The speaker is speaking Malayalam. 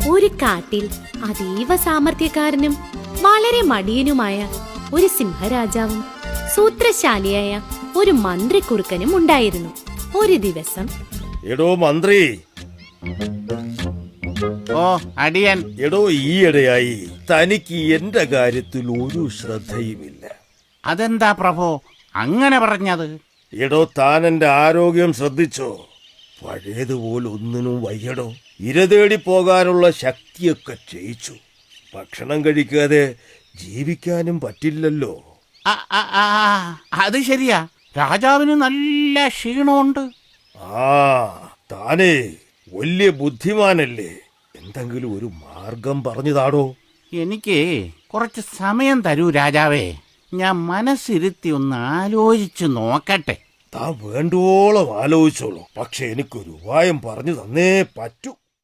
ഒരു കാട്ടിൽ അതീവ സാമർത്ഥ്യക്കാരനും വളരെ മടിയനുമായ ഒരു സിംഹരാജാവും സൂത്രശാലിയായ ഒരു മന്ത്രിക്കുറുക്കനും ഉണ്ടായിരുന്നു. ഒരു ദിവസം, എടോ മന്ത്രി. ഓ അടിയൻ. എടോ, ഈയിടെയായി തനിക്ക് എന്റെ കാര്യത്തിൽ ഒരു ശ്രദ്ധയുമില്ല. അതെന്താ പ്രഭു അങ്ങനെ പറഞ്ഞത്? എടോ, താൻ എന്റെ ആരോഗ്യം ശ്രദ്ധിച്ചോ? പഴയതുപോലെ ഒന്നിനും വയ്യടോ. ഇരതേടി പോകാനുള്ള ശക്തിയൊക്കെ ക്ഷയിച്ചു. ഭക്ഷണം കഴിക്കാതെ ജീവിക്കാനും പറ്റില്ലല്ലോ. അത് ശരിയാ, രാജാവിന് നല്ല ക്ഷീണമുണ്ട്. താനേ വലിയ ബുദ്ധിമാനല്ലേ, എന്തെങ്കിലും ഒരു മാർഗം പറഞ്ഞു താടോ. എനിക്ക് കുറച്ച് സമയം തരൂ രാജാവേ, ഞാൻ മനസ്സിരുത്തി ഒന്ന് ആലോചിച്ചു നോക്കട്ടെ. താൻ വേണ്ടോളം ആലോചിച്ചോളൂ, പക്ഷെ എനിക്കൊരു ഉപായം പറഞ്ഞു തന്നേ പറ്റൂ.